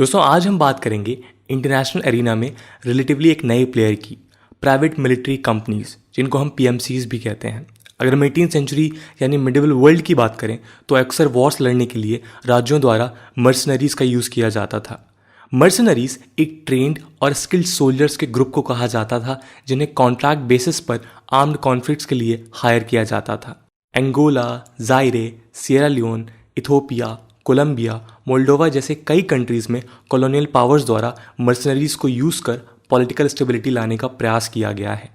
दोस्तों आज हम बात करेंगे इंटरनेशनल एरिना में रिलेटिवली एक नए प्लेयर की, प्राइवेट मिलिट्री कंपनीज, जिनको हम पीएमसीज भी कहते हैं। अगर हम 18th सेंचुरी यानी मिडिवल वर्ल्ड की बात करें तो अक्सर वॉर्स लड़ने के लिए राज्यों द्वारा मर्सनरीज का यूज़ किया जाता था। मर्सनरीज एक ट्रेंड और स्किल्ड सोल्जर्स के ग्रुप को कहा जाता था जिन्हें कॉन्ट्रैक्ट बेसिस पर आर्म्ड कॉन्फ्लिक्ट्स के लिए हायर किया जाता था। Angola, Zaire, Sierra Leone, Ethiopia, Colombia, Moldova जैसे कई कंट्रीज में कॉलोनियल पावर्स द्वारा मर्सनरीज को यूज़ कर पॉलिटिकल स्टेबिलिटी लाने का प्रयास किया गया है।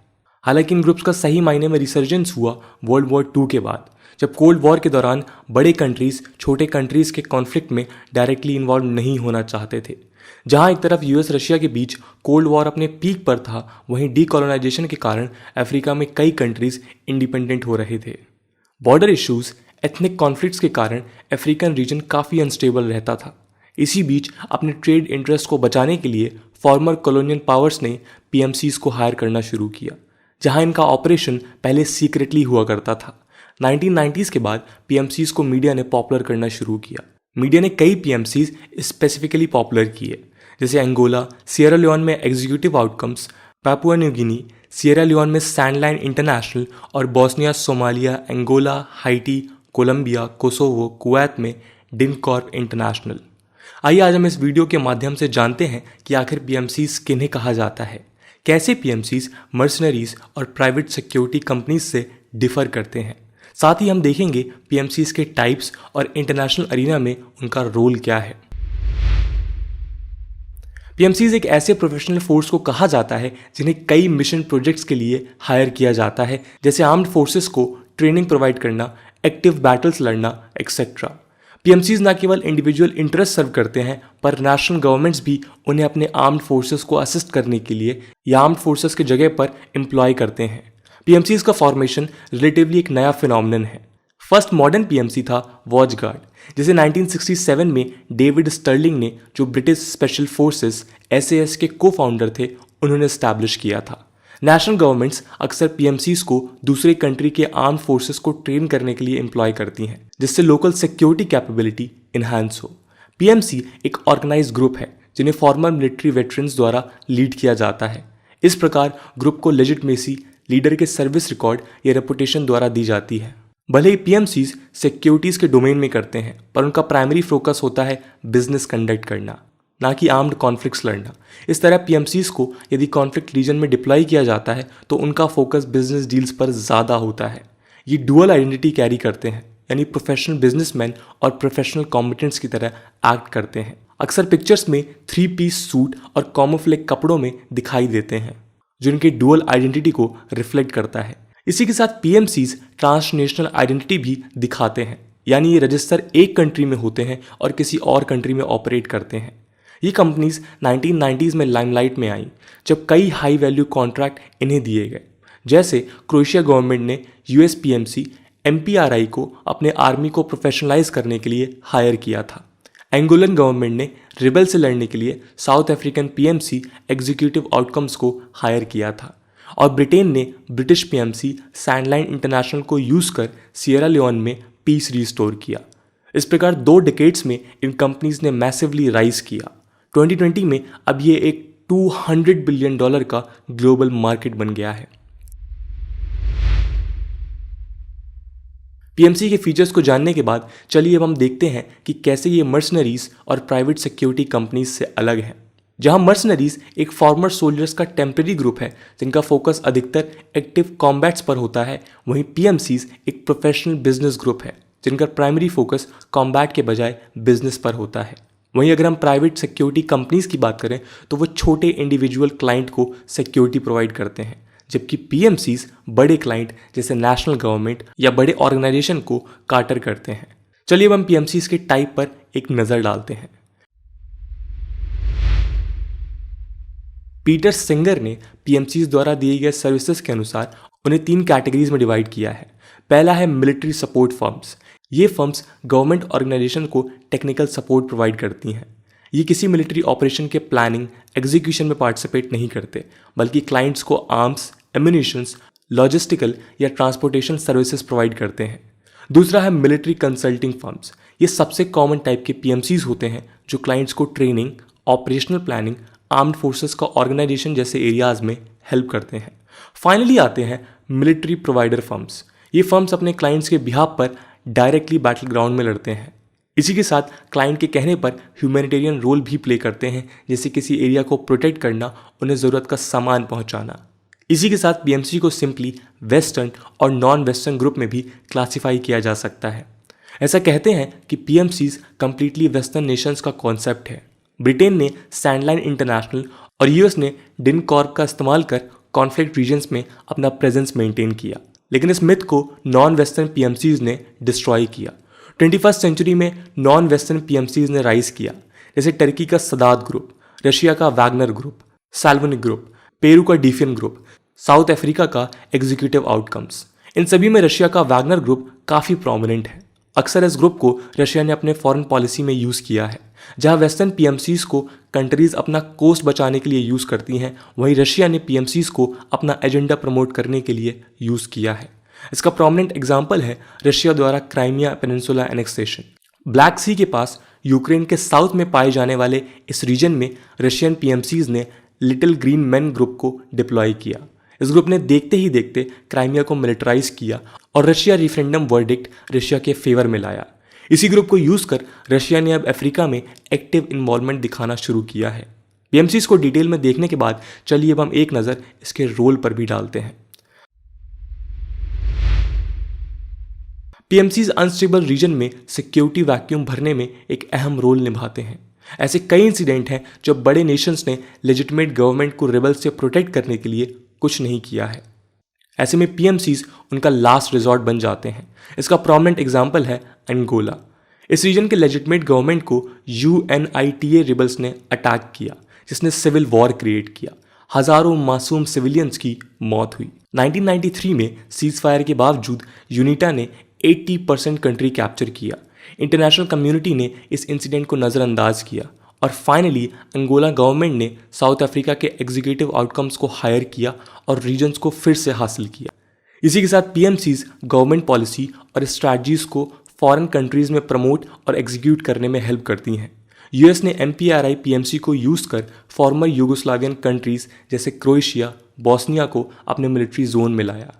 हालांकि इन ग्रुप्स का सही मायने में रिसर्जेंस हुआ वर्ल्ड वॉर II के बाद, जब कोल्ड वॉर के दौरान बड़े कंट्रीज छोटे कंट्रीज के कॉन्फ्लिक्ट में डायरेक्टली इन्वॉल्व नहीं होना चाहते थे। जहां एक तरफ यूएस रशिया के बीच कोल्ड वॉर अपने पीक पर था, वहीं डीकोलोनाइजेशन के कारण अफ्रीका में कई कंट्रीज इंडिपेंडेंट हो रहे थे। बॉर्डर इश्यूज, एथनिक कॉन्फ्लिक्ट्स के कारण अफ्रीकन रीजन काफ़ी अनस्टेबल रहता था। इसी बीच अपने ट्रेड इंटरेस्ट को बचाने के लिए फॉर्मर कॉलोनियल पावर्स ने पीएमसीज को हायर करना शुरू किया, जहां इनका ऑपरेशन पहले सीक्रेटली हुआ करता था। 1990s के बाद पीएमसीज को मीडिया ने पॉपुलर करना शुरू किया। मीडिया ने कई पीएमसीज स्पेसिफिकली पॉपुलर किए, जैसे एंगोला, सिएरा लियोन में Executive Outcomes, Papua New Guinea, Sierra Leone में सैंडलाइन इंटरनेशनल और Bosnia, Somalia, Angola, Haiti, Colombia, Kosovo, Kuwait में डिनकॉर्प इंटरनेशनल। आइए आज हम इस वीडियो के माध्यम से जानते हैं कि आखिर पीएमसीज किन्हें कहा जाता है, कैसे पीएमसीज मर्सनरीज और प्राइवेट सिक्योरिटी कंपनीज से डिफर करते हैं। साथ ही हम देखेंगे पीएमसीज के टाइप्स और इंटरनेशनल अरीना में उनका रोल क्या है। पीएमसीज एक ऐसे प्रोफेशनल फोर्स को कहा जाता है जिन्हें कई मिशन प्रोजेक्ट्स के लिए हायर किया जाता है, जैसे आर्म्ड फोर्सेस को ट्रेनिंग प्रोवाइड करना, एक्टिव बैटल्स लड़ना, एक्सेट्रा। पीएमसीज न केवल इंडिविजुअल इंटरेस्ट सर्व करते हैं, पर नेशनल गवर्नमेंट्स भी उन्हें अपने आर्म्ड फोर्सेस को असिस्ट करने के लिए या आर्म्ड फोर्सेस की जगह पर एम्प्लॉय करते हैं। पीएमसीज का फॉर्मेशन रिलेटिवली एक नया फिनोमिनन है। फर्स्ट मॉडर्न पीएमसी था वॉच गार्ड, जिसे 1967 में डेविड स्टर्लिंग ने, जो ब्रिटिश स्पेशल फोर्सेस SAS के को फाउंडर थे, उन्होंने स्टैब्लिश किया था। नेशनल गवर्नमेंट्स अक्सर पीएमसीज को दूसरे कंट्री के आर्म फोर्सेस को ट्रेन करने के लिए एम्प्लॉय करती हैं, जिससे लोकल सिक्योरिटी कैपेबिलिटी इन्हांस हो। पीएमसी एक ऑर्गेनाइज्ड ग्रुप है जिन्हें फॉर्मर मिलिट्री वेटरन्स द्वारा लीड किया जाता है। इस प्रकार ग्रुप को लेजिटमेसी, लीडर के सर्विस रिकॉर्ड या रेपुटेशन द्वारा दी जाती है। भले ही पीएमसीज सिक्योरिटीज के डोमेन में करते हैं, पर उनका प्राइमरी फोकस होता है बिजनेस कंडक्ट करना, ना कि आर्म्ड कॉन्फ्लिक्ट्स लड़ना। इस तरह पीएमसीज को यदि कॉन्फ्लिक्ट रीजन में डिप्लॉय किया जाता है तो उनका फोकस बिजनेस डील्स पर ज़्यादा होता है। ये डुअल आइडेंटिटी कैरी करते हैं, यानी प्रोफेशनल बिजनेसमैन और प्रोफेशनल कॉम्बिटेंट्स की तरह एक्ट करते हैं। अक्सर पिक्चर्स में 3-piece सूट और कैमोफ्लेज कपड़ों में दिखाई देते हैं, जो इनके डुअल आइडेंटिटी को रिफ्लेक्ट करता है। इसी के साथ पीएमसीज ट्रांसनेशनल आइडेंटिटी भी दिखाते हैं, यानी ये रजिस्टर एक कंट्री में होते हैं और किसी और कंट्री में ऑपरेट करते हैं। ये कंपनीज 1990s में लाइमलाइट में आई, जब कई हाई वैल्यू कॉन्ट्रैक्ट इन्हें दिए गए। जैसे क्रोएशिया गवर्नमेंट ने यूएस पीएमसी MPRI को अपने आर्मी को प्रोफेशनलाइज करने के लिए हायर किया था। एंगोलन गवर्नमेंट ने रिबेल से लड़ने के लिए south African PMC executive outcomes को हायर किया था। और ब्रिटेन ने ब्रिटिश पीएमसी सैंडलाइन इंटरनेशनल को यूज़ कर सिएरा लियोन में पीस रिस्टोर किया। इस प्रकार 2 डिकेड्स में इन कंपनीज ने मैसिवली राइज किया। 2020 में अब ये एक $200 बिलियन का ग्लोबल मार्केट बन गया है। पीएमसी के फीचर्स को जानने के बाद चलिए अब हम देखते हैं कि कैसे ये मर्सनरीज और प्राइवेट सिक्योरिटी कंपनीज से अलग है। जहां मर्सनरीज एक फॉर्मर सोल्जर्स का टेम्पररी ग्रुप है जिनका फोकस अधिकतर एक्टिव कॉम्बैट्स पर होता है, वहीं पीएमसीज एक प्रोफेशनल बिजनेस ग्रुप है जिनका प्राइमरी फोकस कॉम्बैट के बजाय बिजनेस पर होता है। वहीं अगर हम प्राइवेट सिक्योरिटी कंपनीज की बात करें तो वो छोटे इंडिविजुअल क्लाइंट को सिक्योरिटी प्रोवाइड करते हैं, जबकि पीएमसीज बड़े क्लाइंट जैसे नेशनल गवर्नमेंट या बड़े ऑर्गेनाइजेशन को काटर करते हैं। चलिए अब हम पीएमसीज के टाइप पर एक नज़र डालते हैं। पीटर सिंगर ने पीएमसीज द्वारा दिए गए सर्विसेज के अनुसार उन्हें 3 कैटेगरीज में डिवाइड किया है। पहला है मिलिट्री सपोर्ट फर्म्स। ये फर्म्स गवर्नमेंट ऑर्गेनाइजेशन को टेक्निकल सपोर्ट प्रोवाइड करती हैं। ये किसी मिलिट्री ऑपरेशन के प्लानिंग, एग्जीक्यूशन में पार्टिसिपेट नहीं करते, बल्कि क्लाइंट्स को आर्म्स, एम्यूनिशंस, लॉजिस्टिकल या ट्रांसपोर्टेशन सर्विसेज प्रोवाइड करते हैं। दूसरा है मिलिट्री कंसल्टिंग फर्म्स। ये सबसे कॉमन टाइप के पीएमसीज होते हैं जो क्लाइंट्स को training, operational planning, armed forces का ऑर्गेनाइजेशन जैसे एरियाज में हेल्प करते हैं। फाइनली आते हैं मिलिट्री प्रोवाइडर फर्म्स। ये फर्म्स अपने क्लाइंट्स के बिहाफ पर डायरेक्टली बैटल ग्राउंड में लड़ते हैं। इसी के साथ क्लाइंट के कहने पर ह्यूमैनिटेरियन रोल भी प्ले करते हैं, जैसे किसी एरिया को प्रोटेक्ट करना, उन्हें ज़रूरत का सामान पहुंचाना। इसी के साथ पीएमसी को सिंपली वेस्टर्न और नॉन वेस्टर्न ग्रुप में भी क्लासीफाई किया जा सकता है। ऐसा कहते हैं कि पीएमसीज कंप्लीटली वेस्टर्न नेशंस का कॉन्सेप्ट है। ब्रिटेन ने सैंडलाइन इंटरनेशनल और यूएस ने डिनकॉर्प का इस्तेमाल कर कॉन्फ्लिक्ट रीजन्स में अपना प्रेजेंस मेंटेन किया, लेकिन इस मिथ को नॉन वेस्टर्न पीएमसीज ने डिस्ट्रॉय किया। 21st सेंचुरी में नॉन वेस्टर्न पीएमसीज ने राइज किया, जैसे टर्की का सदात ग्रुप, रशिया का वैगनर ग्रुप, सैल्वनिक ग्रुप, पेरू का डिफियन ग्रुप, साउथ अफ्रीका का एग्जीक्यूटिव आउटकम्स। इन सभी में रशिया का वैगनर ग्रुप काफ़ी प्रोमिनेंट है। अक्सर इस ग्रुप को रशिया ने अपने फॉरेन पॉलिसी में यूज़ किया है। जहां वेस्टर्न पीएमसीज को कंट्रीज़ अपना कोस्ट बचाने के लिए यूज़ करती हैं, वहीं रशिया ने पीएमसीज को अपना एजेंडा प्रमोट करने के लिए यूज़ किया है। इसका प्रोमिनेंट एग्जाम्पल है रशिया द्वारा क्राइमिया पेनिनसुला एनेक्सेशन। ब्लैक सी के पास यूक्रेन के साउथ में पाए जाने वाले इस रीजन में रशियन पीएमसीज ने लिटिल ग्रीन मैन ग्रुप को डिप्लॉय किया। इस ग्रुप ने देखते ही देखते क्राइमिया को मिलिटराइज किया और रशिया रिफरेंडम वर्डिक्ट रशिया के फेवर में लाया। इसी ग्रुप को यूज कर रशिया ने अब अफ्रीका में एक्टिव इन्वॉल्वमेंट दिखाना शुरू किया है। पीएमसीज को डिटेल में देखने के बाद चलिए अब हम एक नज़र इसके रोल पर भी डालते हैं। पीएमसीज अनस्टेबल रीजन में सिक्योरिटी वैक्यूम भरने में एक अहम रोल निभाते हैं। ऐसे कई इंसिडेंट हैं जब बड़े नेशंस ने लेजिटिमेट गवर्नमेंट को रिबल्स से प्रोटेक्ट करने के लिए कुछ नहीं किया है। ऐसे में पीएमसीज उनका लास्ट रिजॉर्ट बन जाते हैं। इसका प्रोमिनेंट एग्जाम्पल है अंगोला। इस रीजन के लेजिटिमेट गवर्नमेंट को UNITA रिबल्स ने अटैक किया, जिसने सिविल वॉर क्रिएट किया। हजारों मासूम सिविलियंस की मौत हुई। 1993 में सीज फायर के बावजूद यूनिटा ने 80% कंट्री कैप्चर किया। इंटरनेशनल कम्युनिटी ने इस इंसिडेंट को नज़रअंदाज किया और फाइनली अंगोला गवर्नमेंट ने साउथ अफ्रीका के एग्जीक्यूटिव आउटकम्स को हायर किया और रीजन्स को फिर से हासिल किया। इसी के साथ पीएमसीज गवर्नमेंट पॉलिसी और स्ट्रैटजीज को फॉरेन कंट्रीज में प्रमोट और एग्जीक्यूट करने में हेल्प करती हैं। यूएस ने MPRI PMC को यूज़ कर फॉर्मर यूगोस्लावियन कंट्रीज जैसे क्रोएशिया, बॉस्निया को अपने मिलिट्री जोन में लाया।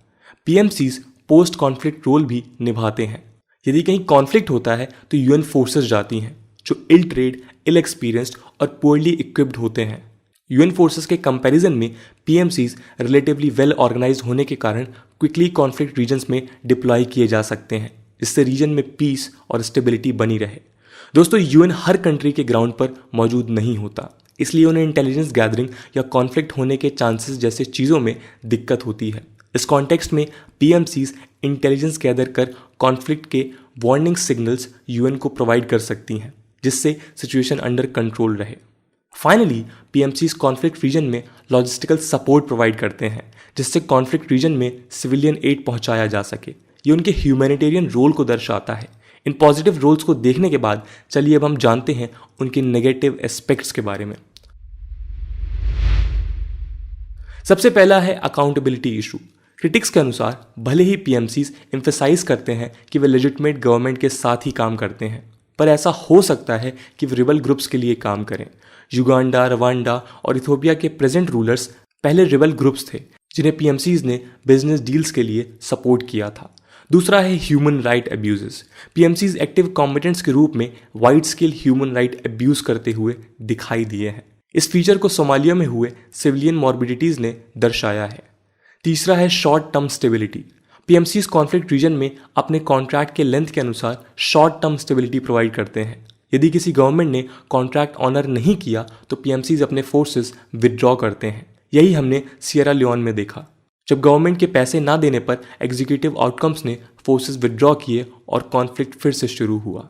पीएमसीज पोस्ट कॉन्फ्लिक्ट रोल भी निभाते हैं। यदि कहीं कॉन्फ्लिक्ट होता है तो UN फोर्सेस जाती हैं, जो इल ट्रेड, इल एक्सपीरियंस्ड और पुअरली इक्विप्ड होते हैं। UN फोर्सेस के कंपैरिजन में पीएमसीज रिलेटिवली वेल ऑर्गेनाइज होने के कारण क्विकली कॉन्फ्लिक्ट रीजन्स में डिप्लॉय किए जा सकते हैं, जिससे रीजन में पीस और स्टेबिलिटी बनी रहे। दोस्तों, UN हर कंट्री के ग्राउंड पर मौजूद नहीं होता, इसलिए उन्हें इंटेलिजेंस गैदरिंग या कॉन्फ्लिक्ट होने के चांसेस जैसे चीज़ों में दिक्कत होती है। इस कॉन्टेक्स्ट में पीएमसीज इंटेलिजेंस गैदर कर कॉन्फ्लिक्ट के वार्निंग सिग्नल्स UN को प्रोवाइड कर सकती हैं, जिससे सिचुएशन अंडर कंट्रोल रहे। फाइनली पीएमसीज कॉन्फ्लिक्ट रीजन में लॉजिस्टिकल सपोर्ट प्रोवाइड करते हैं, जिससे कॉन्फ्लिक्ट रीजन में सिविलियन एड पहुंचाया जा सके। ये उनके ह्यूमैनिटेरियन रोल को दर्शाता है। इन पॉजिटिव रोल्स को देखने के बाद चलिए अब हम जानते हैं उनके नेगेटिव एस्पेक्ट्स के बारे में। सबसे पहला है अकाउंटेबिलिटी इशू। क्रिटिक्स के अनुसार भले ही पीएमसीज एम्फेसाइज करते हैं कि वे लेजिटिमेट गवर्नमेंट के साथ ही काम करते हैं, पर ऐसा हो सकता है कि वे रिबल ग्रुप्स के लिए काम करें। युगांडा, रवांडा और इथियोपिया के प्रेजेंट रूलर्स पहले रिबल ग्रुप्स थे, जिन्हें पीएमसीज ने बिजनेस डील्स के लिए सपोर्ट किया था। दूसरा है ह्यूमन राइट अब्यूजेस। पीएमसीज एक्टिव कॉम्बिटेंट्स के रूप में wide scale human right abuse करते हुए दिखाई दिए हैं। इस फीचर को सोमालिया में हुए सिविलियन मॉर्बिडिटीज ने दर्शाया है। तीसरा है short term stability. PMCs conflict region में अपने कॉन्ट्रैक्ट के लेंथ के अनुसार शॉर्ट टर्म स्टेबिलिटी प्रोवाइड करते हैं। यदि किसी गवर्नमेंट ने कॉन्ट्रैक्ट ऑनर नहीं किया तो पीएमसीज अपने फोर्सेस विदड्रॉ करते हैं। यही हमने सियरा लियोन में देखा। जब गवर्नमेंट के पैसे ना देने पर एग्जीक्यूटिव आउटकम्स ने फोर्सेस विदड्रॉ किए और कॉन्फ्लिक्ट फिर से शुरू हुआ।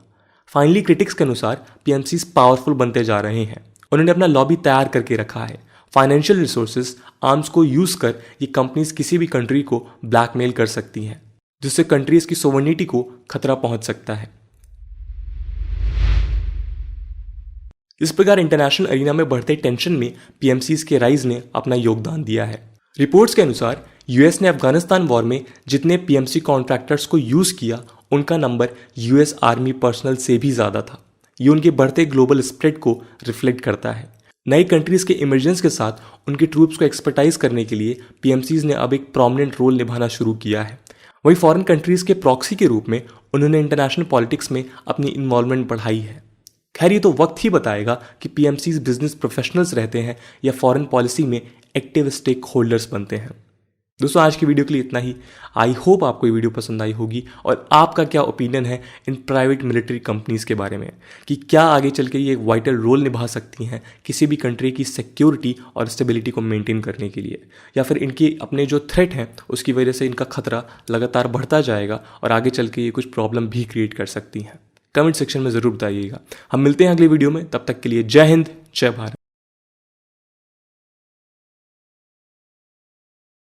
फाइनली क्रिटिक्स के अनुसार पीएमसीज पावरफुल बनते जा रहे हैं। उन्होंने अपना लॉबी तैयार करके रखा है। फाइनेंशियल रिसोर्सेज, आर्म्स को यूज कर ये कंपनीज किसी भी कंट्री को ब्लैकमेल कर सकती हैं, जिससे कंट्रीज की सोवरेनिटी को खतरा पहुंच सकता है। इस प्रकार इंटरनेशनल एरिना में बढ़ते टेंशन में पीएमसीज के राइज ने अपना योगदान दिया है। रिपोर्ट्स के अनुसार यूएस ने अफगानिस्तान वॉर में जितने पीएमसी कॉन्ट्रैक्टर्स को यूज किया, उनका नंबर यूएस आर्मी पर्सनल से भी ज़्यादा था। ये उनके बढ़ते ग्लोबल स्प्रेड को रिफ्लेक्ट करता है। नई कंट्रीज के इमरजेंस के साथ उनके ट्रूप्स को एक्सपर्टाइज करने के लिए पीएमसीज ने अब एक प्रोमिनेंट रोल निभाना शुरू किया है। वहीं फॉरेन कंट्रीज के प्रॉक्सी के रूप में उन्होंने इंटरनेशनल पॉलिटिक्स में अपनी इन्वॉल्वमेंट बढ़ाई है। खैर ये तो वक्त ही बताएगा कि पीएमसीज बिजनेस प्रोफेशनल्स रहते हैं या फॉरेन पॉलिसी में एक्टिव स्टेक होल्डर्स बनते हैं। दोस्तों आज की वीडियो के लिए इतना ही। आई होप आपको ये वीडियो पसंद आई होगी और आपका क्या ओपिनियन है इन प्राइवेट मिलिट्री कंपनीज के बारे में कि क्या आगे चल के ये एक वाइटल रोल निभा सकती हैं किसी भी कंट्री की सिक्योरिटी और स्टेबिलिटी को मेंटेन करने के लिए, या फिर इनकी अपने जो थ्रेट हैं उसकी वजह से इनका खतरा लगातार बढ़ता जाएगा और आगे चल के ये कुछ प्रॉब्लम भी क्रिएट कर सकती हैं। कमेंट सेक्शन में ज़रूर बताइएगा। हम मिलते हैं अगली वीडियो में, तब तक के लिए जय हिंद, जय भारत।